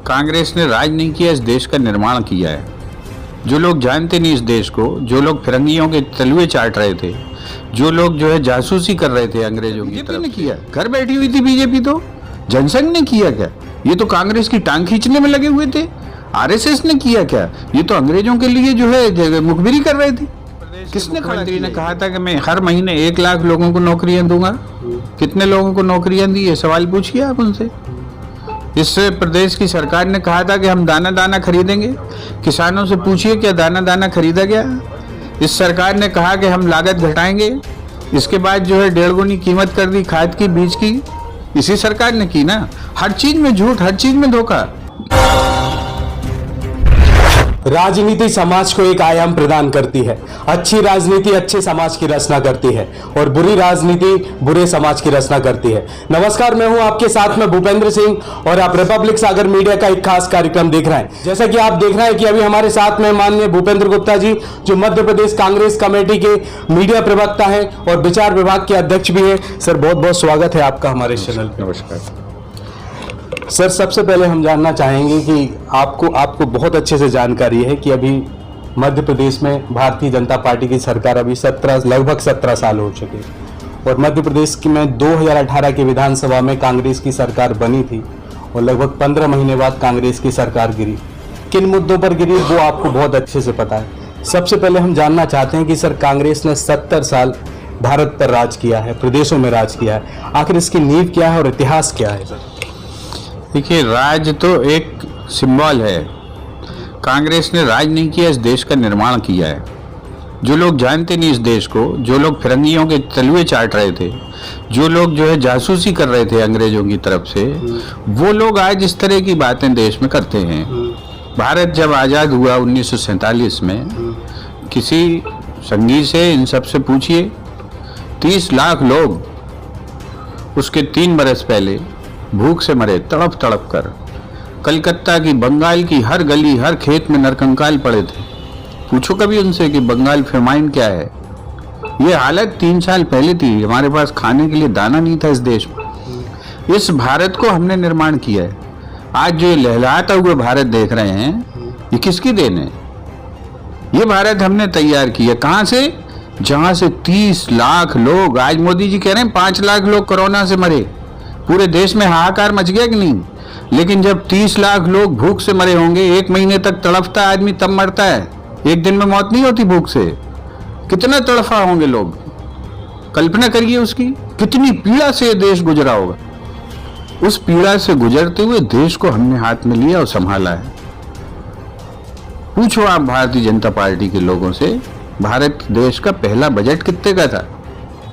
कांग्रेस ने राज नहीं किया, इस देश का निर्माण किया है। जो लोग जानते नहीं इस देश को, जो लोग फिरंगियों के तलुए चाट रहे थे, जो लोग जो है जासूसी कर रहे थे अंग्रेजों की तरफ ने किया। घर बैठी हुई थी बीजेपी, तो जनसंघ ने किया क्या? ये तो कांग्रेस की टांग खींचने में लगे हुए थे। आरएसएस ने किया क्या? ये तो अंग्रेजों के लिए जो है मुखबिरी कर रहे थे। किसने? मुख्यमंत्री ने कहा था कि मैं हर महीने 1 लाख लोगों को नौकरियां दूंगा। कितने लोगों को नौकरियां दी? ये सवाल पूछिए आप उनसे। इस प्रदेश की सरकार ने कहा था कि हम दाना दाना खरीदेंगे। किसानों से पूछिए क्या दाना दाना खरीदा गया? इस सरकार ने कहा कि हम लागत घटाएंगे, इसके बाद जो है 1.5 गुनी कीमत कर दी खाद की, बीज की। इसी सरकार ने की ना। हर चीज में झूठ, हर चीज में धोखा। राजनीति समाज को एक आयाम प्रदान करती है। अच्छी राजनीति अच्छे समाज की रचना करती है और बुरी राजनीति बुरे समाज की रचना करती है। नमस्कार, मैं हूं आपके साथ में भूपेंद्र सिंह और आप रिपब्लिक सागर मीडिया का एक खास कार्यक्रम देख रहे हैं। जैसा कि आप देख रहे हैं कि अभी हमारे साथ में माननीय भूपेंद्र गुप्ता जी, जो मध्य प्रदेश कांग्रेस कमेटी के मीडिया प्रवक्ता है और विचार विभाग के अध्यक्ष भी है। सर, बहुत बहुत स्वागत है आपका हमारे चैनल पर। नमस्कार सर, सबसे पहले हम जानना चाहेंगे कि आपको बहुत अच्छे से जानकारी है कि अभी मध्य प्रदेश में भारतीय जनता पार्टी की सरकार अभी लगभग 17 साल हो चुके और मध्य प्रदेश में 2018 की विधानसभा में कांग्रेस की सरकार बनी थी और लगभग 15 महीने बाद कांग्रेस की सरकार गिरी। किन मुद्दों पर गिरी वो आपको बहुत अच्छे से पता है। सबसे पहले हम जानना चाहते हैं कि सर, कांग्रेस ने 70 साल भारत पर राज किया है, प्रदेशों में राज किया है, आखिर इसकी नींव क्या है और इतिहास क्या है? सर देखिए, राज तो एक सिंबल है। कांग्रेस ने राज नहीं किया, इस देश का निर्माण किया है। जो लोग जानते नहीं इस देश को, जो लोग फिरंगियों के तलुए चाट रहे थे, जो लोग जो है जासूसी कर रहे थे अंग्रेजों की तरफ से, वो लोग आज इस तरह की बातें देश में करते हैं। भारत जब आज़ाद हुआ 1947 में, किसी संगी से, इन सब से पूछिए, 30 लाख लोग उसके 3 बरस पहले भूख से मरे, तड़प तड़प कर। कलकत्ता की, बंगाल की हर गली, हर खेत में नरकंकाल पड़े थे। पूछो कभी उनसे कि बंगाल फेमाइन क्या है। ये हालत 3 साल पहले थी। हमारे पास खाने के लिए दाना नहीं था इस देश में। इस भारत को हमने निर्माण किया है। आज जो लहलहाता हुआ भारत देख रहे हैं, ये किसकी देन है? ये भारत हमने तैयार किया। कहाँ से? जहाँ से 30 लाख लोग, आज मोदी जी कह रहे हैं 5 लाख लोग कोरोना से मरे। पूरे देश में हाहाकार मच गया कि नहीं? लेकिन जब 30 लाख लोग भूख से मरे होंगे, 1 महीने तक तड़पता आदमी तब मरता है। एक दिन में मौत नहीं होती भूख से। कितना तड़फा होंगे लोग, कल्पना करिए उसकी। कितनी पीड़ा से देश गुजरा होगा। उस पीड़ा से गुजरते हुए देश को हमने हाथ में लिया और संभाला है। पूछो आप भारतीय जनता पार्टी के लोगों से, भारत देश का पहला बजट कितने का था?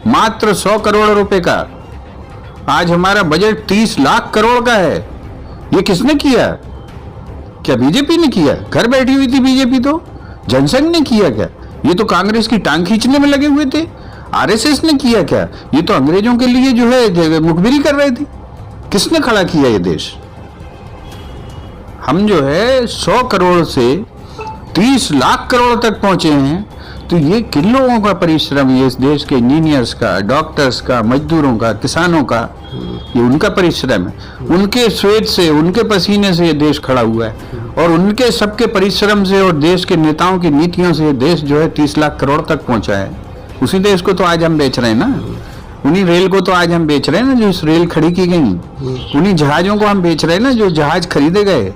मात्र 100 करोड़ रुपए का। आज हमारा बजट 30 लाख करोड़ का है। ये किसने किया? क्या बीजेपी ने किया? घर बैठी हुई थी बीजेपी, तो जनसंघ ने किया क्या? ये तो कांग्रेस की टांग खींचने में लगे हुए थे। आरएसएस ने किया क्या? ये तो अंग्रेजों के लिए जो है मुखबिरी कर रहे थे। किसने खड़ा किया ये देश? हम जो है 100 करोड़ से 30 लाख करोड़ तक पहुंचे हैं। तो ये किन लोगों का परिश्रम, ये इस देश के इंजीनियर्स का, डॉक्टर्स का, मजदूरों का, किसानों का, ये उनका परिश्रम है। उनके श्वेत से, उनके पसीने से ये देश खड़ा हुआ है और उनके सबके परिश्रम से और देश के नेताओं की नीतियों से ये देश जो है 30 लाख करोड़ तक पहुंचा है। उसी देश को तो आज हम बेच रहे हैं ना। उन्हीं रेल को तो आज हम बेच रहे हैं ना, जो इस रेल खड़ी की गई। उन्हीं जहाजों को हम बेच रहे हैं ना, जो जहाज खरीदे गए।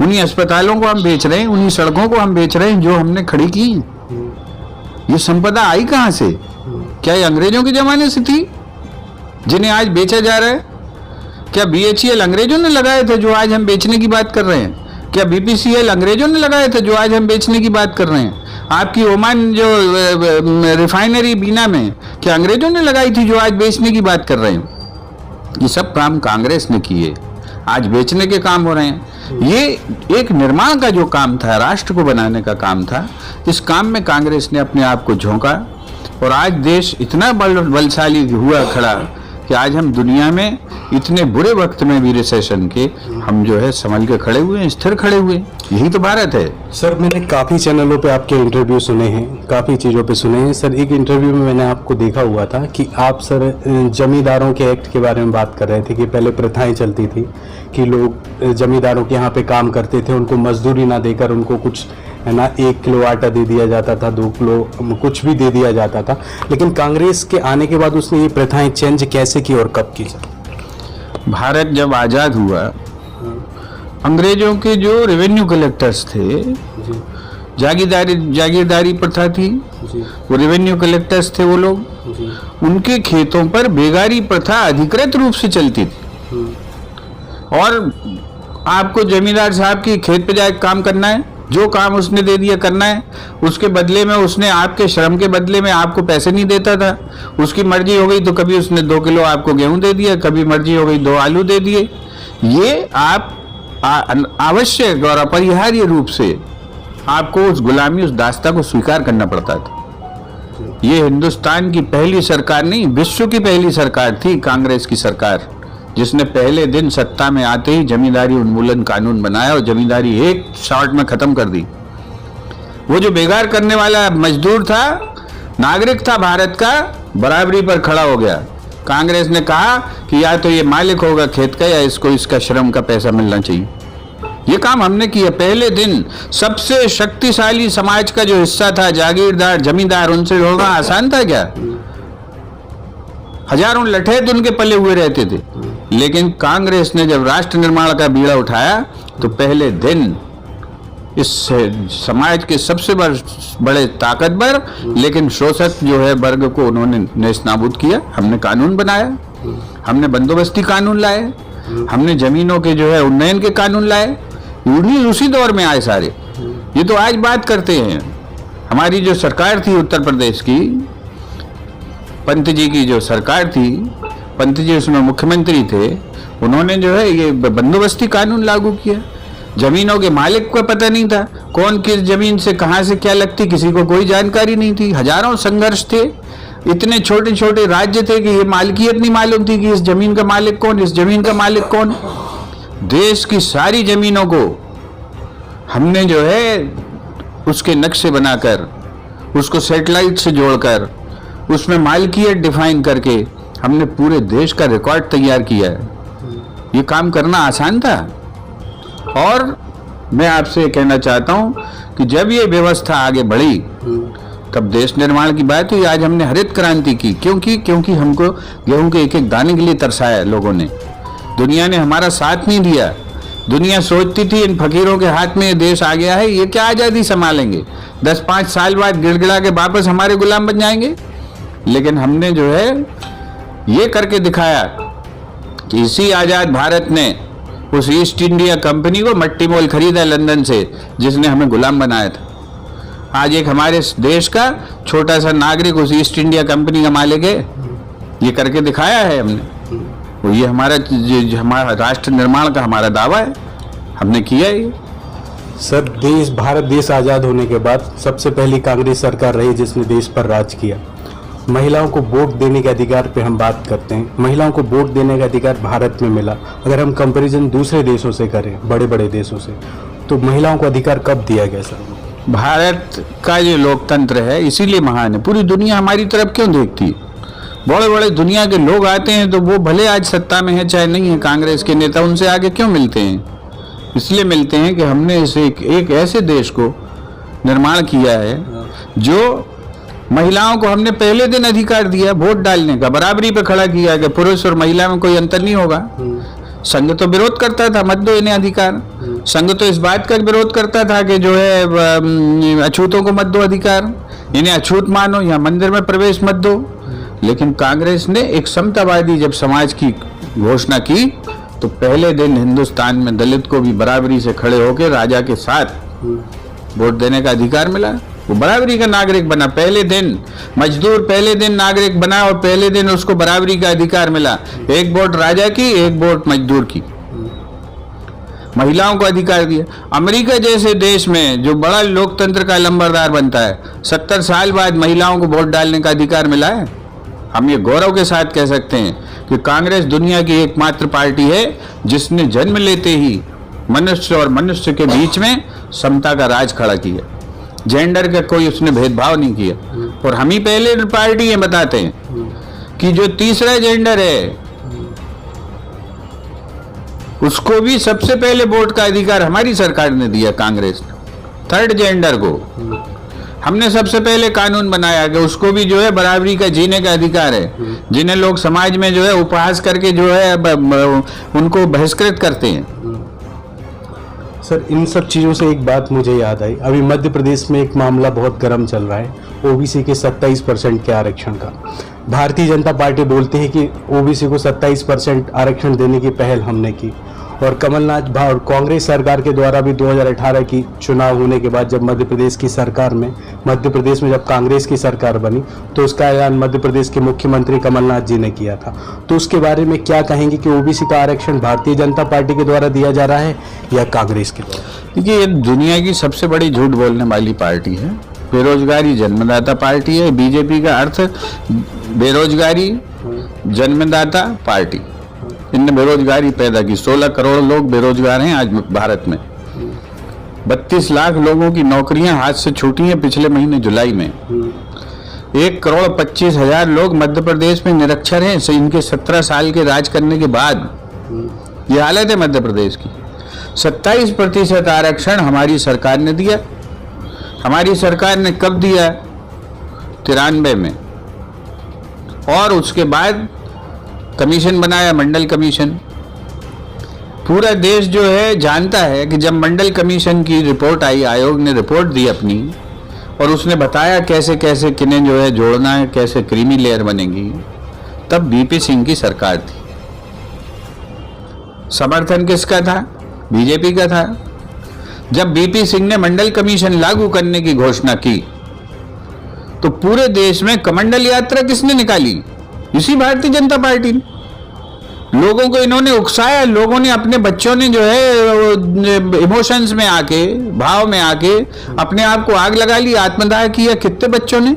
उन्हीं अस्पतालों को हम बेच रहे हैं, उन्हीं सड़कों को हम बेच रहे हैं जो हमने खड़ी की। ये संपदा आई कहां से? क्या ये अंग्रेजों के जमाने से थी जिन्हें आज बेचा जा रहा है? क्या BHEL अंग्रेजों ने लगाए थे जो आज हम बेचने की बात कर रहे हैं? क्या BPCL अंग्रेजों ने लगाए थे जो आज हम बेचने की बात कर रहे हैं? आपकी ओमान जो रिफाइनरी बीना में, क्या अंग्रेजों ने लगाई थी जो आज बेचने की बात कर रहे हैं? ये सब काम कांग्रेस ने किए, आज बेचने के काम हो रहे हैं। ये एक निर्माण का जो काम था, राष्ट्र को बनाने का काम था, इस काम में कांग्रेस ने अपने आप को झोंका और आज देश इतना बलशाली हुआ खड़ा कि आज हम दुनिया में इतने बुरे वक्त में भी रिसेशन के हम जो है संभल के खड़े हुए हैं, स्थिर खड़े हुए हैं। यही तो भारत है। सर मैंने काफ़ी चैनलों पे आपके इंटरव्यू सुने हैं, काफ़ी चीज़ों पे सुने हैं। सर एक इंटरव्यू में मैंने आपको देखा हुआ था कि आप सर जमींदारों के एक्ट के बारे में बात कर रहे थे कि पहले प्रथाएं चलती थी कि लोग जमींदारों के यहाँ पे काम करते थे, उनको मजदूरी ना देकर उनको कुछ है ना 1 किलो आटा दे दिया जाता था, 2 किलो कुछ भी दे दिया जाता था। लेकिन कांग्रेस के आने के बाद उसने ये प्रथाएं चेंज कैसे की और कब की सर? भारत जब आज़ाद हुआ, अंग्रेजों के जो रेवेन्यू कलेक्टर्स थे, जी जागीरदारी प्रथा थी, जी वो रेवेन्यू कलेक्टर्स थे वो लोग, जी उनके खेतों पर बेगारी प्रथा अधिकृत रूप से चलती थी। और आपको जमींदार साहब की खेत पे जाकर काम करना है, जो काम उसने दे दिया करना है, उसके बदले में उसने आपके श्रम के बदले में आपको पैसे नहीं देता था। उसकी मर्जी हो गई तो कभी उसने 2 किलो आपको गेहूं दे दिया, कभी मर्जी हो गई 2 आलू दे दिए। ये आप आवश्यक और अपरिहार्य रूप से आपको उस गुलामी, उस दास्ता को स्वीकार करना पड़ता था। ये हिंदुस्तान की पहली सरकार नहीं, विश्व की पहली सरकार थी कांग्रेस की सरकार, जिसने पहले दिन सत्ता में आते ही जमींदारी उन्मूलन कानून बनाया और जमींदारी एक शॉट में खत्म कर दी। वो जो बेगार करने वाला मजदूर था, नागरिक था भारत का, बराबरी पर खड़ा हो गया। कांग्रेस ने कहा कि या तो ये मालिक होगा खेत का या इसको इसका श्रम का पैसा मिलना चाहिए। ये काम हमने किया पहले दिन। सबसे शक्तिशाली समाज का जो हिस्सा था जागीरदार, जमींदार, उनसे होना आसान था क्या? हजारों लठेत उनके पले हुए रहते थे। लेकिन कांग्रेस ने जब राष्ट्र निर्माण का बीड़ा उठाया तो पहले दिन इस समाज के सबसे बड़े ताकतवर लेकिन शोषक जो है वर्ग को उन्होंने नेस्तनाबूद किया। हमने कानून बनाया, हमने बंदोबस्ती कानून लाए, हमने जमीनों के जो है उन्नयन के कानून लाए। उसी दौर में आए सारे। ये तो आज बात करते हैं। हमारी जो सरकार थी उत्तर प्रदेश की, पंत जी की जो सरकार थी, पंत जी उसमें मुख्यमंत्री थे, उन्होंने जो है ये बंदोबस्ती कानून लागू किया। जमीनों के मालिक को पता नहीं था कौन किस जमीन से कहां से क्या लगती, किसी को कोई जानकारी नहीं थी। हजारों संघर्ष थे, इतने छोटे छोटे राज्य थे कि ये मालकियत नहीं मालूम थी कि इस जमीन का मालिक कौन, इस जमीन का मालिक कौन। देश की सारी जमीनों को हमने जो है उसके नक्शे बनाकर, उसको सैटेलाइट से जोड़कर, उसमें मालकियत डिफाइन करके हमने पूरे देश का रिकॉर्ड तैयार किया है। ये काम करना आसान था। और मैं आपसे कहना चाहता हूं कि जब ये व्यवस्था आगे बढ़ी तब देश निर्माण की बात हुई। आज हमने हरित क्रांति की, क्योंकि हमको गेहूं के एक एक दाने के लिए तरसाया लोगों ने। दुनिया ने हमारा साथ नहीं दिया। दुनिया सोचती थी इन फकीरों के हाथ में ये देश आ गया है, ये क्या आज़ादी संभालेंगे, 10-5 साल बाद गिड़गिड़ा के वापस हमारे गुलाम बन जाएंगे। लेकिन हमने जो है ये करके दिखाया कि इसी आज़ाद भारत ने उस ईस्ट इंडिया कंपनी को मट्टी मोल खरीदा लंदन से, जिसने हमें गुलाम बनाया था। आज एक हमारे देश का छोटा सा नागरिक उस ईस्ट इंडिया कंपनी का मालिक है। ये करके दिखाया है हमने। वो ये हमारा राष्ट्र निर्माण का हमारा दावा है, हमने किया ये। सर भारत देश आज़ाद होने के बाद सबसे पहली कांग्रेस सरकार रही जिसने देश पर राज किया। महिलाओं को वोट देने के अधिकार पे हम बात करते हैं। महिलाओं को वोट देने का अधिकार भारत में मिला। अगर हम कंपैरिजन दूसरे देशों से करें, बड़े बड़े देशों से, तो महिलाओं को अधिकार कब दिया गया सर? भारत का जो लोकतंत्र है इसीलिए महान है। पूरी दुनिया हमारी तरफ क्यों देखती? बड़े बड़े दुनिया के लोग आते हैं तो वो भले आज सत्ता में है चाहे नहीं है, कांग्रेस के नेता उनसे आगे क्यों मिलते हैं? इसलिए मिलते हैं कि हमने इसे एक ऐसे देश को निर्माण किया है जो महिलाओं को हमने पहले दिन अधिकार दिया वोट डालने का, बराबरी पे खड़ा किया कि पुरुष और महिला में कोई अंतर नहीं होगा। संघ तो विरोध करता था, मत दो इन्हें अधिकार। संघ तो इस बात का विरोध करता था कि जो है अछूतों को मत दो अधिकार, इन्हें अछूत मानो या मंदिर में प्रवेश मत दो। लेकिन कांग्रेस ने एक समतावादी जब समाज की घोषणा की तो पहले दिन हिंदुस्तान में दलित को भी बराबरी से खड़े होकर राजा के साथ वोट देने का अधिकार मिला। वो बराबरी का नागरिक बना। पहले दिन मजदूर पहले दिन नागरिक बना और पहले दिन उसको बराबरी का अधिकार मिला। एक वोट राजा की, एक वोट मजदूर की। महिलाओं को अधिकार दिया। अमेरिका जैसे देश में जो बड़ा लोकतंत्र का लंबरदार बनता है, 70 साल बाद महिलाओं को वोट डालने का अधिकार मिला है। हम ये गौरव के साथ कह सकते हैं कि कांग्रेस दुनिया की एकमात्र पार्टी है जिसने जन्म लेते ही मनुष्य और मनुष्य के बीच में समता का राज खड़ा किया, जेंडर का कोई उसने भेदभाव नहीं किया। और हम ही पहले पार्टी ये बताते हैं कि जो तीसरा जेंडर है उसको भी सबसे पहले वोट का अधिकार हमारी सरकार ने दिया, कांग्रेस ने। थर्ड जेंडर को हमने सबसे पहले कानून बनाया कि उसको भी जो है बराबरी का जीने का अधिकार है। जिन्हें लोग समाज में जो है उपहास करके जो है उनको बहिष्कृत करते हैं। सर, इन सब चीज़ों से एक बात मुझे याद आई। अभी मध्य प्रदेश में एक मामला बहुत गर्म चल रहा है, ओबीसी के 27% के आरक्षण का। भारतीय जनता पार्टी बोलती है कि ओबीसी को 27% आरक्षण देने की पहल हमने की, और कमलनाथ और कांग्रेस सरकार के द्वारा भी 2018 की चुनाव होने के बाद जब मध्य प्रदेश में जब कांग्रेस की सरकार बनी तो उसका ऐलान मध्य प्रदेश के मुख्यमंत्री कमलनाथ जी ने किया था। तो उसके बारे में क्या कहेंगे कि ओबीसी का आरक्षण भारतीय जनता पार्टी के द्वारा दिया जा रहा है या कांग्रेस के द्वारा? देखिए, ये दुनिया की सबसे बड़ी झूठ बोलने वाली पार्टी है। बेरोजगारी जन्मदाता पार्टी है। बीजेपी का अर्थ बेरोजगारी जन्मदाता पार्टी। इनने बेरोजगारी पैदा की। 16 करोड़ लोग बेरोजगार हैं आज भारत में। 32 लाख लोगों की नौकरियां हाथ से छूटी हैं पिछले महीने जुलाई में। 1,25,00,000 लोग मध्य प्रदेश में निरक्षर हैं इनके 17 साल के राज करने के बाद। ये हालत है मध्य प्रदेश की। 27% आरक्षण हमारी सरकार ने दिया। हमारी सरकार ने कब दिया? 93 में। और उसके बाद कमीशन बनाया, मंडल कमीशन। पूरा देश जो है जानता है कि जब मंडल कमीशन की रिपोर्ट आई, आयोग ने रिपोर्ट दी अपनी, और उसने बताया कैसे कैसे किन्हें जो है जोड़ना है, कैसे क्रीमी लेयर बनेगी, तब बीपी सिंह की सरकार थी। समर्थन किसका था? बीजेपी का था। जब बीपी सिंह ने मंडल कमीशन लागू करने की घोषणा की तो पूरे देश में कमंडल यात्रा किसने निकाली? इसी भारतीय जनता पार्टी ने। लोगों को इन्होंने उकसाया। लोगों ने, अपने बच्चों ने जो है इमोशंस में आके, भाव में आके अपने आप को आग लगा ली, आत्मदाह किया। कितने बच्चों ने?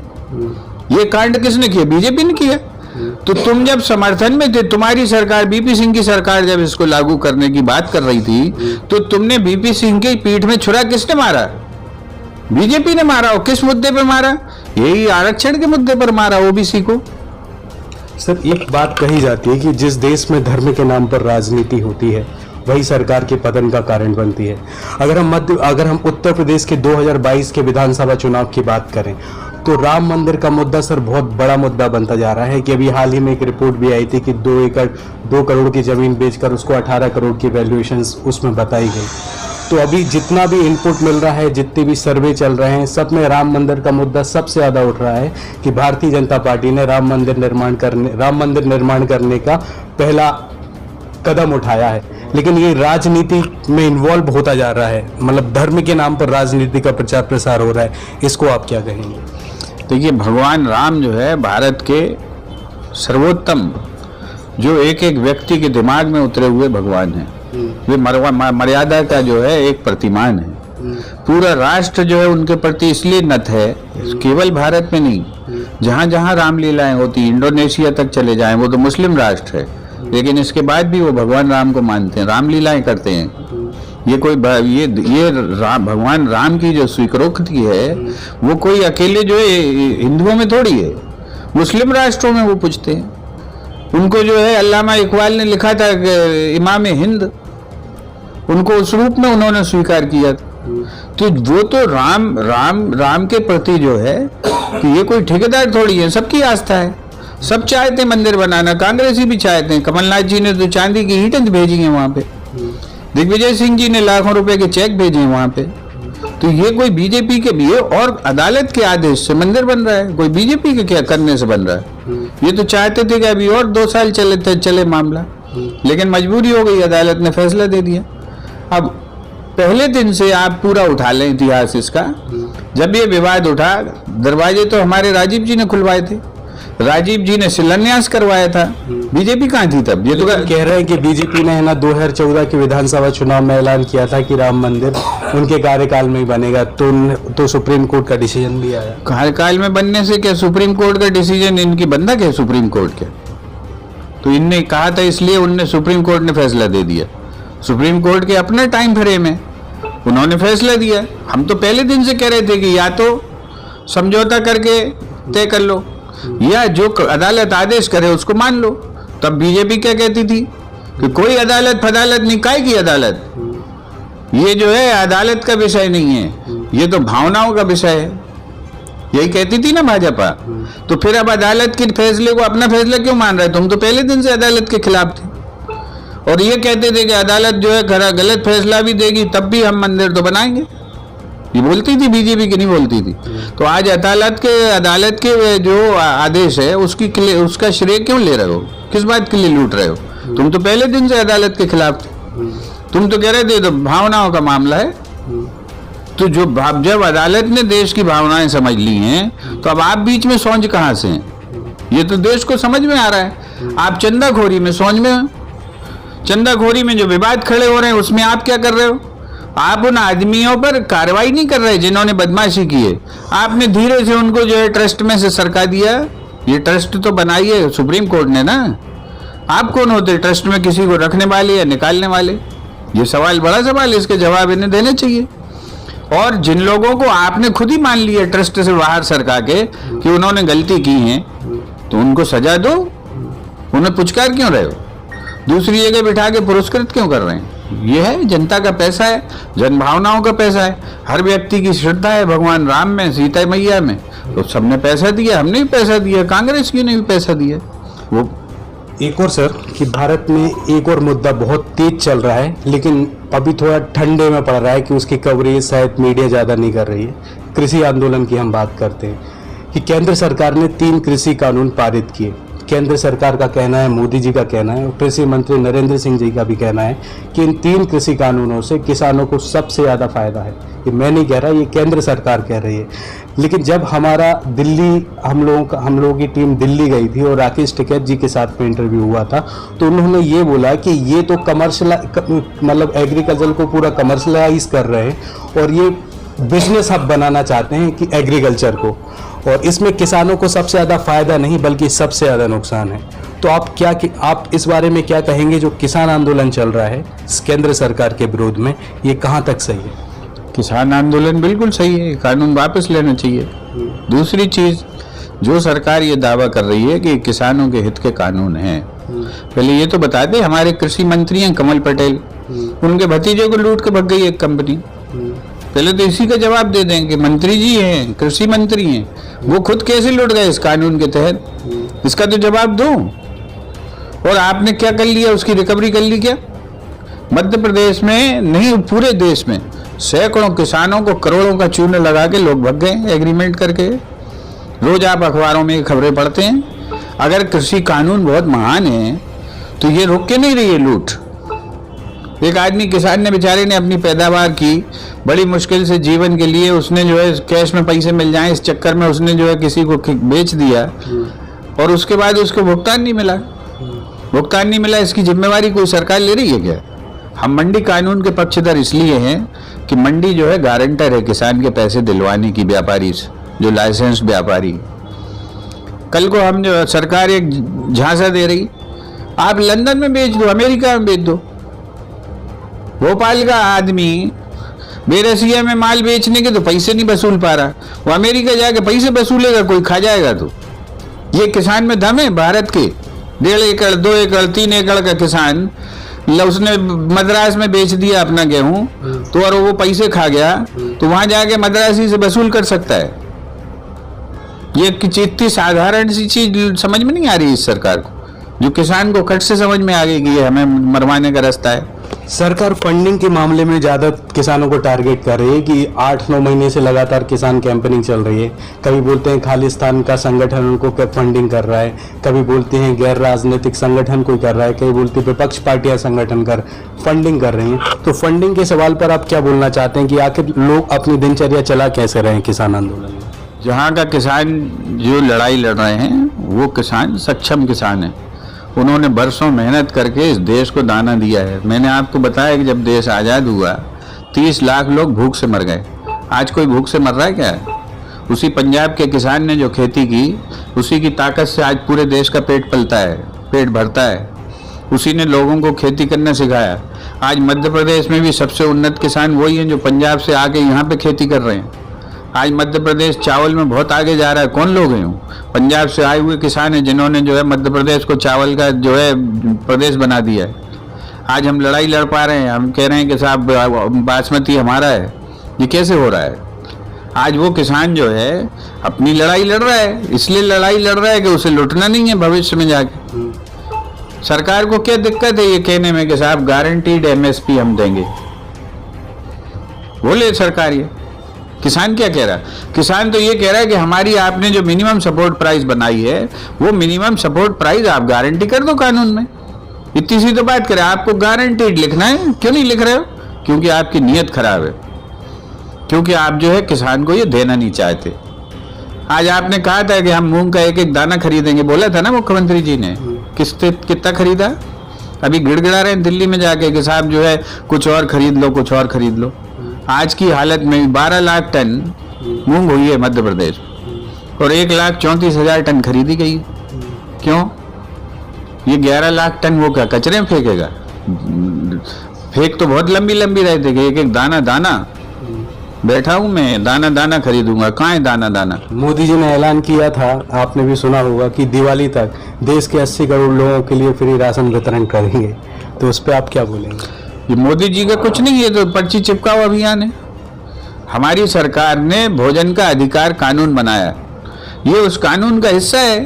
ये कांड किसने किया? बीजेपी ने किया। तो तुम जब समर्थन में थे, तुम्हारी सरकार, बीपी सिंह की सरकार जब इसको लागू करने की बात कर रही थी, तो तुमने बीपी सिंह की पीठ में छुरा किसने मारा? बीजेपी ने मारा। और किस मुद्दे पर मारा? यही आरक्षण के मुद्दे पर मारा, ओबीसी को। सर, एक बात कही जाती है कि जिस देश में धर्म के नाम पर राजनीति होती है वही सरकार के पतन का कारण बनती है। अगर हम उत्तर प्रदेश के 2022 के विधानसभा चुनाव की बात करें तो राम मंदिर का मुद्दा सर बहुत बड़ा मुद्दा बनता जा रहा है। कि अभी हाल ही में एक रिपोर्ट भी आई थी कि 2 करोड़ की जमीन बेचकर उसको 18 करोड़ की वैल्यूएशंस उसमें बताई गई। तो अभी जितना भी इनपुट मिल रहा है, जितने भी सर्वे चल रहे हैं, सब में राम मंदिर का मुद्दा सबसे ज्यादा उठ रहा है कि भारतीय जनता पार्टी ने राम मंदिर निर्माण करने का पहला कदम उठाया है। लेकिन ये राजनीति में इन्वॉल्व होता जा रहा है, मतलब धर्म के नाम पर राजनीति का प्रचार प्रसार हो रहा है। इसको आप क्या कहेंगे? देखिए, भगवान राम जो है भारत के सर्वोत्तम, जो एक एक व्यक्ति के दिमाग में उतरे हुए भगवान हैं। वे मर्यादा का जो है एक प्रतिमान है। पूरा राष्ट्र जो है उनके प्रति इसलिए नत है, केवल भारत में नहीं, जहां जहां रामलीलाएं होती, इंडोनेशिया तक चले जाएं, वो तो मुस्लिम राष्ट्र है, लेकिन इसके बाद भी वो भगवान राम को मानते हैं, रामलीलाएं करते हैं। ये कोई भगवान राम की जो स्वीकृति है वो कोई अकेले जो है हिंदुओं में थोड़ी है, मुस्लिम राष्ट्रों में वो पूछते हैं। उनको जो है अल्लामा इकबाल ने लिखा था इमाम हिंद, उनको उस रूप में उन्होंने स्वीकार किया। तो वो तो राम के प्रति जो है कि ये कोई ठेकेदार थोड़ी है, सबकी आस्था है। सब चाहते हैं मंदिर बनाना, कांग्रेसी भी चाहते हैं। कमलनाथ जी ने तो चांदी की ईंटें भेजी हैं वहां पे, दिग्विजय सिंह जी ने लाखों रुपए के चेक भेजे हैं वहां पे। तो ये कोई बीजेपी के भी है, और अदालत के आदेश से मंदिर बन रहा है, कोई बीजेपी के क्या करने से बन रहा है। ये तो चाहते थे कि अभी और 2 साल चले मामला, लेकिन मजबूरी हो गई, अदालत ने फैसला दे दिया। अब पहले दिन से आप पूरा उठा लें इतिहास इसका, जब ये विवाद उठा, दरवाजे तो हमारे राजीव जी ने खुलवाए थे। राजीव जी ने शिलान्यास करवाया था, बीजेपी कहाँ थी तब? ये तो कह रहे हैं कि बीजेपी ने है ना 2014 के विधानसभा चुनाव में ऐलान किया था कि राम मंदिर उनके कार्यकाल में ही बनेगा, तो सुप्रीम कोर्ट का डिसीजन भी आया। कार्यकाल में बनने से क्या सुप्रीम कोर्ट का डिसीजन इनकी बंधक है सुप्रीम कोर्ट के? तो इनने कहा था इसलिए उनने सुप्रीम कोर्ट ने फैसला दे दिया। सुप्रीम कोर्ट के अपना टाइम फ्रेम है, उन्होंने फैसला दिया। हम तो पहले दिन से कह रहे थे कि या तो समझौता करके तय कर लो या जो अदालत आदेश करे उसको मान लो। तब बीजेपी क्या कहती थी कि कोई अदालत फदालत नहीं, काय की अदालत, ये जो है अदालत का विषय नहीं है, ये तो भावनाओं का विषय है, यही कहती थी ना भाजपा। तो फिर अब अदालत के फैसले को अपना फैसला क्यों मान रहे? तुम तो पहले दिन से अदालत के खिलाफ थे और ये कहते थे कि अदालत जो है गलत फैसला भी देगी तब भी हम मंदिर तो बनाएंगे, ये बोलती थी बीजेपी की नहीं बोलती थी। तो आज अदालत के जो आदेश है उसका श्रेय क्यों ले रहे हो? किस बात के लिए लूट रहे हो? तुम तो पहले दिन से अदालत के खिलाफ थे, तुम तो कह रहे थे तो भावनाओं का मामला है। तो जब अदालत ने देश की भावनाएं समझ ली हैं तो अब आप बीच में सौंज कहां से हैं? ये तो देश को समझ में आ रहा है। आप चंदाखोरी में सौंज में हो, चंदाखोरी में जो विवाद खड़े हो रहे हैं उसमें आप क्या कर रहे हो? आप उन आदमियों पर कार्रवाई नहीं कर रहे जिन्होंने बदमाशी की है, आपने धीरे से उनको जो है ट्रस्ट में से सरका दिया। ये ट्रस्ट तो बनाई है सुप्रीम कोर्ट ने ना, आप कौन होते ट्रस्ट में किसी को रखने वाले या निकालने वाले? ये सवाल बड़ा सवाल है, इसके जवाब इन्हें देने चाहिए। और जिन लोगों को आपने खुद ही मान लिया ट्रस्ट से बाहर सरका के कि उन्होंने गलती की है, तो उनको सजा दो, उन्हें पुचकार क्यों रहे हो? दूसरी जगह बिठा के पुरस्कृत क्यों कर रहे हैं? ये है जनता का पैसा है, जन भावनाओं का पैसा है। हर व्यक्ति की श्रद्धा है भगवान राम में, सीता मैया में, तो सबने पैसा दिया, हमने भी पैसा दिया, कांग्रेस की ने भी पैसा दिया। वो एक और सर कि भारत में एक और मुद्दा बहुत तेज चल रहा है लेकिन अभी थोड़ा ठंडे में पड़ रहा है कि उसकी कवरेज शायद मीडिया ज़्यादा नहीं कर रही है। कृषि आंदोलन की हम बात करते हैं कि केंद्र सरकार ने 3 कृषि कानून पारित किए। केंद्र सरकार का कहना है, मोदी जी का कहना है और कृषि मंत्री नरेंद्र सिंह जी का भी कहना है कि इन 3 कृषि कानूनों से किसानों को सबसे ज़्यादा फायदा है। ये मैं नहीं कह रहा, ये केंद्र सरकार कह रही है। लेकिन जब हमारा हम लोगों की टीम दिल्ली गई थी और राकेश टिकैत जी के साथ में इंटरव्यू हुआ था, तो उन्होंने ये बोला कि ये तो मतलब एग्रीकल्चर को पूरा कमर्शलाइज कर रहे हैं और ये बिजनेस हब बनाना चाहते हैं कि एग्रीकल्चर को, और इसमें किसानों को सबसे ज़्यादा फायदा नहीं बल्कि सबसे ज़्यादा नुकसान है। तो आप इस बारे में क्या कहेंगे? जो किसान आंदोलन चल रहा है केंद्र सरकार के विरोध में, ये कहाँ तक सही है? किसान आंदोलन बिल्कुल सही है, कानून वापस लेना चाहिए। दूसरी चीज, जो सरकार ये दावा कर रही है कि किसानों के हित के कानून हैं, पहले ये तो बता दे, हमारे कृषि मंत्री हैं कमल पटेल, उनके भतीजे को लूट के भग गई एक कंपनी। पहले तो इसी का जवाब दे दें कि मंत्री जी हैं, कृषि मंत्री हैं, वो खुद कैसे लुट गए इस कानून के तहत, इसका तो जवाब दो। और आपने क्या कर लिया, उसकी रिकवरी कर ली क्या? मध्य प्रदेश में नहीं, पूरे देश में सैकड़ों किसानों को करोड़ों का चूना लगा के लोग भग गए एग्रीमेंट करके। रोज आप अखबारों में खबरें पढ़ते हैं। अगर कृषि कानून बहुत महान है तो ये रोक के नहीं रही है लूट। एक आदमी किसान ने बेचारे ने अपनी पैदावार की, बड़ी मुश्किल से जीवन के लिए उसने जो है कैश में पैसे मिल जाएं इस चक्कर में उसने जो है किसी को बेच दिया और उसके बाद उसको भुगतान नहीं मिला। इसकी जिम्मेवारी कोई सरकार ले रही है क्या? हम मंडी कानून के पक्षधर इसलिए हैं कि मंडी जो है गारंटर है किसान के पैसे दिलवाने की, व्यापारी जो लाइसेंस व्यापारी। कल को हम जो सरकार एक झांसा दे रही, आप लंदन में बेच दो, अमेरिका में बेच दो। भोपाल का आदमी बेरसिया में माल बेचने के तो पैसे नहीं वसूल पा रहा, वो अमेरिका जाके पैसे वसूलेगा, कोई खा जाएगा। तो ये किसान में दम है भारत के? 1.5 एकड़ 2 एकड़ 3 एकड़ का किसान उसने मद्रास में बेच दिया अपना गेहूं, तो और वो पैसे खा गया, तो वहां जाके मद्रासी से वसूल कर सकता है। ये इतनी साधारण सी चीज समझ में नहीं आ रही इस सरकार को, जो किसान को कट से समझ में आ गई कि ये हमें मरवाने का रास्ता है। सरकार फंडिंग के मामले में ज़्यादा किसानों को टारगेट कर रही है कि 8-9 महीने से लगातार किसान कैंपेनिंग चल रही है। कभी बोलते हैं खालिस्तान का संगठन उनको फंडिंग कर रहा है, कभी बोलते हैं गैर राजनीतिक संगठन कोई कर रहा है, कभी बोलते हैं विपक्ष पार्टियां संगठन फंडिंग कर रही हैं। तो फंडिंग के सवाल पर आप क्या बोलना चाहते हैं कि आखिर लोग अपनी दिनचर्या चला कैसे रहे हैं किसान आंदोलन में? जहाँ का किसान जो लड़ाई लड़ रहे हैं वो किसान सक्षम किसान है। उन्होंने बरसों मेहनत करके इस देश को दाना दिया है। मैंने आपको बताया कि जब देश आज़ाद हुआ 30 लाख लोग भूख से मर गए। आज कोई भूख से मर रहा है क्या? उसी पंजाब के किसान ने जो खेती की, उसी की ताकत से आज पूरे देश का पेट पलता है, पेट भरता है। उसी ने लोगों को खेती करना सिखाया। आज मध्य प्रदेश में भी सबसे उन्नत किसान वही हैं जो पंजाब से आके यहाँ पे खेती कर रहे हैं। आज मध्य प्रदेश चावल में बहुत आगे जा रहा है। कौन लोग हैं? पंजाब से आए हुए किसान हैं जिन्होंने जो है मध्य प्रदेश को चावल का जो है प्रदेश बना दिया है। आज हम लड़ाई लड़ पा रहे हैं, हम कह रहे हैं कि साहब बासमती हमारा है। ये कैसे हो रहा है? आज वो किसान जो है अपनी लड़ाई लड़ रहा है, इसलिए लड़ाई लड़ रहा है कि उसे लुटना नहीं है भविष्य में जाके। सरकार को क्या दिक्कत है ये कहने में कि साहब गारंटीड एमएसपी हम देंगे? बोले सरकार ये। किसान क्या कह रहा है? किसान तो ये कह रहा है कि हमारी आपने जो मिनिमम सपोर्ट प्राइस बनाई है वो मिनिमम सपोर्ट प्राइस आप गारंटी कर दो कानून में। इतनी सी तो बात करें, आपको गारंटीड लिखना है। क्यों नहीं लिख रहे हो? क्योंकि आपकी नीयत खराब है, क्योंकि आप जो है किसान को ये देना नहीं चाहते। आज आपने कहा था कि हम मूंग का एक एक दाना खरीदेंगे, बोला था ना मुख्यमंत्री जी ने। कितना खरीदा? अभी गिड़गिड़ा रहे हैं दिल्ली में जाके कि साहब जो है कुछ और खरीद लो, कुछ और खरीद लो। आज की हालत में 12 लाख टन मूंग हुई है मध्य प्रदेश और 1,34,000 टन खरीदी गई। क्यों? ये 11 लाख टन वो क्या कचरे में फेंकेगा? फेंक तो बहुत लंबी लंबी रहते कि एक एक दाना दाना। बैठा हूं मैं, दाना दाना खरीदूंगा। कहाँ है दाना दाना? मोदी जी ने ऐलान किया था, आपने भी सुना होगा, कि दिवाली तक देश के 80 करोड़ लोगों के लिए फ्री राशन वितरण करेंगे। तो उस पर आप क्या बोलेंगे? ये मोदी जी का कुछ नहीं है, तो पर्ची चिपकाओ अभियान है। हमारी सरकार ने भोजन का अधिकार कानून बनाया, ये उस कानून का हिस्सा है।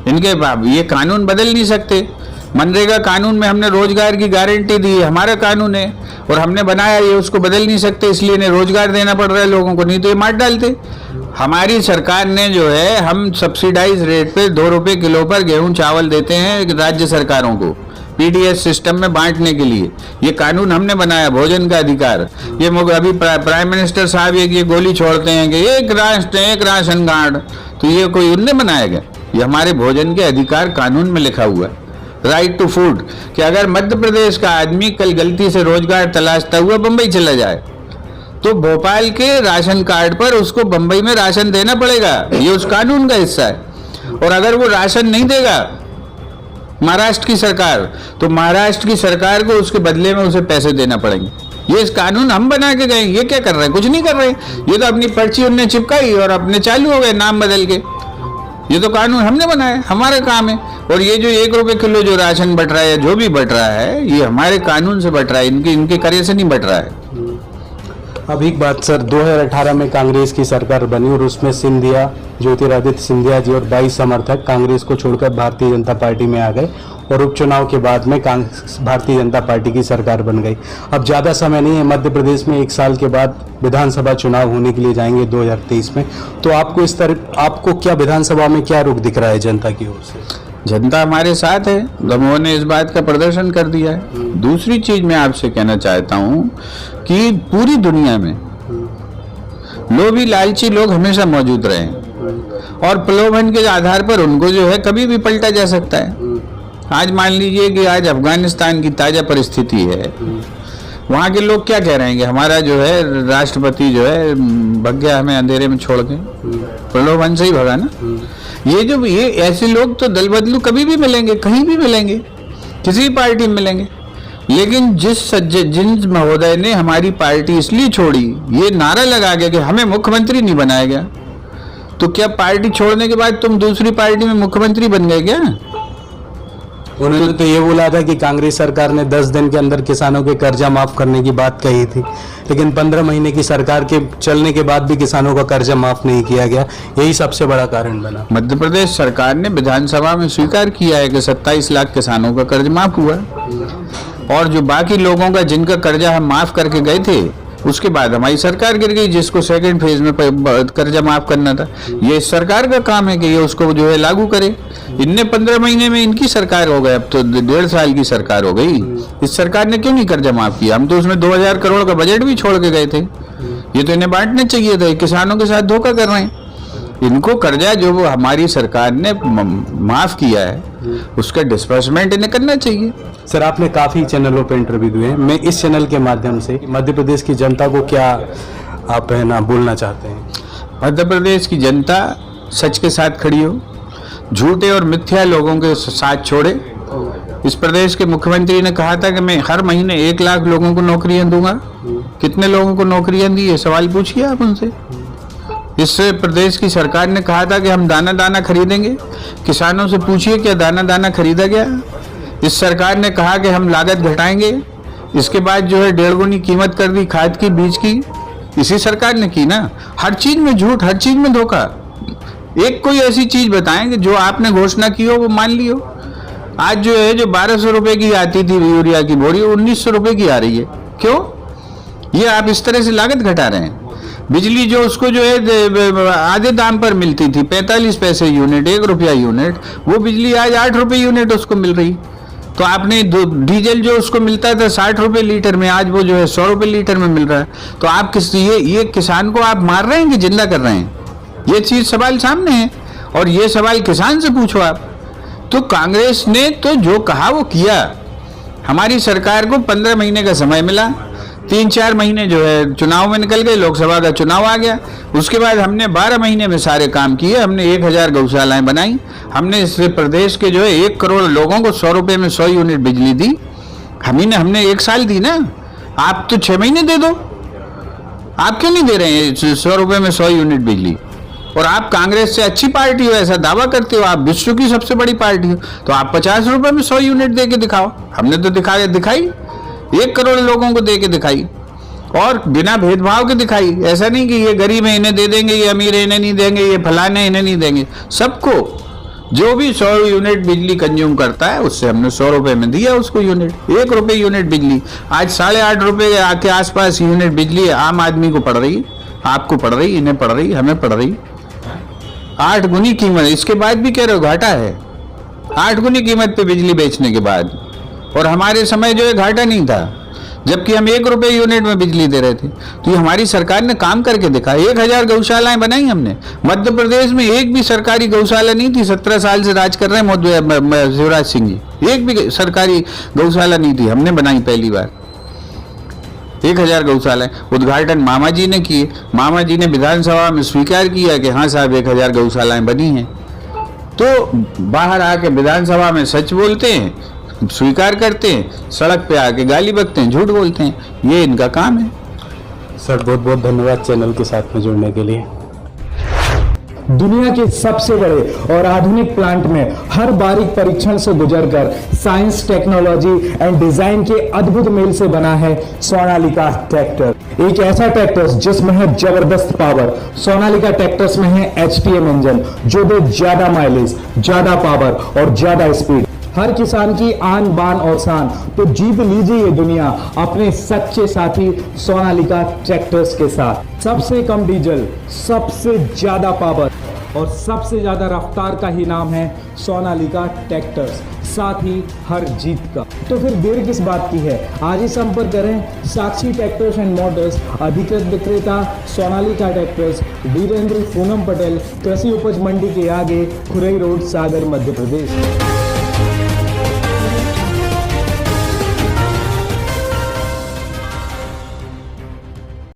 इनके ये कानून बदल नहीं सकते। मनरेगा कानून में हमने रोजगार की गारंटी दी है, हमारा कानून है और हमने बनाया, ये उसको बदल नहीं सकते। इसलिए इन्हें रोजगार देना पड़ रहा है लोगों को, नहीं तो ये मार डालते। हमारी सरकार ने जो है, हम सब्सिडाइज रेट पे 2 रुपये किलो पर गेहूं चावल देते हैं राज्य सरकारों को पीडीएस सिस्टम में बांटने के लिए। ये कानून हमने बनाया, भोजन का अधिकार। ये अभी प्राइम मिनिस्टर साहब ये गोली छोड़ते हैं कि एक राष्ट्र एक राशन कार्ड, तो ये कोई उनने बनाया गया? ये हमारे भोजन के अधिकार कानून में लिखा हुआ है, राइट टू फूड। कि अगर मध्य प्रदेश का आदमी कल गलती से रोजगार तलाशता हुआ बंबई चला जाए तो भोपाल के राशन कार्ड पर उसको बंबई में राशन देना पड़ेगा, ये उस कानून का हिस्सा है। और अगर वो राशन नहीं देगा महाराष्ट्र की सरकार, तो महाराष्ट्र की सरकार को उसके बदले में उसे पैसे देना पड़ेंगे। ये इस कानून हम बना के गए। ये क्या कर रहे हैं? कुछ नहीं कर रहे। ये तो अपनी पर्ची उनने चिपकाई और अपने चालू हो गए नाम बदल के। ये तो कानून हमने बनाया, हमारा काम है। और ये जो 1 रुपये किलो जो राशन बट रहा है या जो भी बट रहा है, ये हमारे कानून से बट रहा है, इनके कार्य से नहीं बट रहा है। अब एक बात सर, 2018 में कांग्रेस की सरकार बनी और उसमें सिंधिया, ज्योतिरादित्य सिंधिया जी और 22 समर्थक कांग्रेस को छोड़कर भारतीय जनता पार्टी में आ गए और उपचुनाव के बाद में भारतीय जनता पार्टी की सरकार बन गई। अब ज़्यादा समय नहीं है, मध्य प्रदेश में 1 साल के बाद विधानसभा चुनाव होने के लिए जाएंगे 2023 में। तो आपको क्या विधानसभा में क्या रुख दिख रहा है जनता की ओर से? जनता हमारे साथ है, दमोह ने इस बात का प्रदर्शन कर दिया है। दूसरी चीज मैं आपसे कहना चाहता हूं कि पूरी दुनिया में लोभी लालची लोग हमेशा मौजूद रहे हैं और प्रलोभन के आधार पर उनको जो है कभी भी पलटा जा सकता है। आज मान लीजिए कि आज अफगानिस्तान की ताजा परिस्थिति है, वहाँ के लोग क्या कह रहे हैं कि हमारा जो है राष्ट्रपति जो है भग गया हमें अंधेरे में छोड़ के, प्रलोभन से ही भगा ना। ये ऐसे लोग तो दल बदलू कभी भी मिलेंगे, कहीं भी मिलेंगे, किसी पार्टी में मिलेंगे। लेकिन जिन महोदय ने हमारी पार्टी इसलिए छोड़ी, ये नारा लगा गया कि हमें मुख्यमंत्री नहीं बनाया गया, तो क्या पार्टी छोड़ने के बाद तुम दूसरी पार्टी में मुख्यमंत्री बन गए क्या? उन्होंने तो ये बोला था कि कांग्रेस सरकार ने 10 दिन के अंदर किसानों के कर्जा माफ करने की बात कही थी, लेकिन 15 महीने की सरकार के चलने के बाद भी किसानों का कर्जा माफ नहीं किया गया। यही सबसे बड़ा कारण बना। मध्य प्रदेश सरकार ने विधानसभा में स्वीकार किया है कि 27 लाख किसानों का कर्ज माफ हुआ और जो बाकी लोगों का जिनका कर्जा हम माफ करके गए थे उसके बाद हमारी सरकार गिर गई, जिसको सेकंड फेज में कर्जा माफ करना था। ये सरकार का काम है कि ये उसको जो है लागू करे। इनने 15 महीने में इनकी सरकार हो गई, अब तो 1.5 साल की सरकार हो गई। इस सरकार ने क्यों नहीं कर्जा माफ किया? हम तो उसमें 2000 करोड़ का बजट भी छोड़ के गए थे। ये तो इन्हें बांटना चाहिए था, किसानों के साथ धोखा कर रहे हैं। इनको कर्जा जो वो हमारी सरकार ने माफ किया है उसका डिस्बर्समेंट इन्हें करना चाहिए। सर आपने काफ़ी चैनलों पे इंटरव्यू दिए हैं, मैं इस चैनल के माध्यम से मध्य प्रदेश की जनता को क्या आप है ना बोलना चाहते हैं? मध्य प्रदेश की जनता सच के साथ खड़ी हो, झूठे और मिथ्या लोगों के साथ छोड़े। इस प्रदेश के मुख्यमंत्री ने कहा था कि मैं हर महीने 1 लाख लोगों को नौकरियां दूंगा। कितने लोगों को नौकरियां दी, ये सवाल पूछिए आप उनसे। इस प्रदेश की सरकार ने कहा था कि हम दाना दाना खरीदेंगे, किसानों से पूछिए क्या दाना दाना खरीदा गया। इस सरकार ने कहा कि हम लागत घटाएंगे, इसके बाद जो है 1.5 गुनी कीमत कर दी खाद की, बीज की। इसी सरकार ने की ना। हर चीज में झूठ, हर चीज में धोखा। एक कोई ऐसी चीज बताएं कि जो आपने घोषणा की हो वो मान ली हो। आज जो है जो 1200 रुपए की आती थी यूरिया की बोरी, 1900 रुपए की आ रही है। क्यों? ये आप इस तरह से लागत घटा रहे हैं। बिजली जो उसको जो है आधे दाम पर मिलती थी, 45 पैसे यूनिट, 1 रुपया यूनिट, वो बिजली आज 8 रुपए यूनिट उसको मिल रही। तो आपने डीजल जो उसको मिलता था 60 रुपए लीटर में, आज वो जो है 100 रुपए लीटर में मिल रहा है। तो आप ये किसान को आप मार रहे हैं कि जिंदा कर रहे हैं? ये चीज सवाल सामने है, और ये सवाल किसान से पूछो आप। तो कांग्रेस ने तो जो कहा वो किया। हमारी सरकार को 15 महीने का समय मिला, 3-4 महीने जो है चुनाव में निकल गए, लोकसभा का चुनाव आ गया। उसके बाद हमने 12 महीने में सारे काम किए। हमने 1000 गौशालाएं बनाई। हमने इस प्रदेश के जो है 1 करोड़ लोगों को 100 रुपए में 100 यूनिट बिजली दी। हमने 1 साल दी ना, आप तो 6 महीने दे दो। आप क्यों नहीं दे रहे हैं 100 रुपए में 100 यूनिट बिजली? और आप कांग्रेस से अच्छी पार्टी हो ऐसा दावा करते हो, आप विश्व की सबसे बड़ी पार्टी हो, तो आप 50 रुपए में 100 यूनिट दे के दिखाओ। हमने तो दिखाई 1 करोड़ लोगों को दे के दिखाई, और बिना भेदभाव के दिखाई। ऐसा नहीं कि ये गरीब है इन्हें दे देंगे, ये अमीर है इन्हें नहीं देंगे, ये फलाने इन्हें नहीं देंगे। सबको जो भी 100 यूनिट बिजली कंज्यूम करता है उससे हमने 100 रुपए में दिया उसको यूनिट। 1 रुपए यूनिट बिजली आज 8.5 रुपए के आसपास यूनिट बिजली आम आदमी को पड़ रही, आपको पड़ रही, इन्हें पड़ रही, हमें पड़ रही 8 गुनी कीमत। इसके बाद भी कह रहे हो घाटा है, 8 गुनी कीमत पे बिजली बेचने के बाद। और हमारे समय जो है घाटा नहीं था, जबकि हम 1 रुपए यूनिट में बिजली दे रहे थे। तो ये हमारी सरकार ने काम करके दिखा। 1000 गौशालाएं बनाई हमने। मध्य प्रदेश में एक भी सरकारी गौशाला नहीं थी। 17 साल से राज कर रहे हैं शिवराज सिंह जी, एक भी सरकारी गौशाला नहीं थी, हमने बनाई पहली बार। 1000 गौशालाएं उद्घाटन मामा जी ने किए। मामा जी ने विधानसभा में स्वीकार किया कि हाँ साहब 1000 गौशालाएं बनी हैं। तो बाहर आके विधानसभा में सच बोलते हैं, स्वीकार करते हैं, सड़क पे आके गाली बकते हैं, झूठ बोलते हैं। ये इनका काम है। सर बहुत बहुत धन्यवाद चैनल के साथ में जुड़ने के लिए। दुनिया के सबसे बड़े और आधुनिक प्लांट में हर बारीक परीक्षण से गुजरकर साइंस, टेक्नोलॉजी एंड डिजाइन के अद्भुत मेल से बना है सोनालिका ट्रैक्टर। एक ऐसा ट्रैक्टर जिसमें है जबरदस्त पावर। सोनालिका ट्रैक्टर्स में है HTM इंजन जो दे ज्यादा माइलेज, ज्यादा पावर और ज्यादा स्पीड। हर किसान की आन बान और शान। तो जीत लीजिए ये दुनिया अपने सच्चे साथी सोनालिका ट्रैक्टर्स के साथ। सबसे कम डीजल, सबसे ज्यादा पावर और सबसे ज्यादा रफ्तार का ही नाम है सोनालिका ट्रैक्टर्स, साथ ही हर जीत का। तो फिर देर किस बात की है, आज ही संपर्क करें साक्षी ट्रैक्टर्स एंड मोटर्स, अधिकृत विक्रेता सोनालिका ट्रैक्टर्स, वीरेंद्र पूनम पटेल, कृषि उपज मंडी के आगे, खुरई रोड, सागर, मध्य प्रदेश।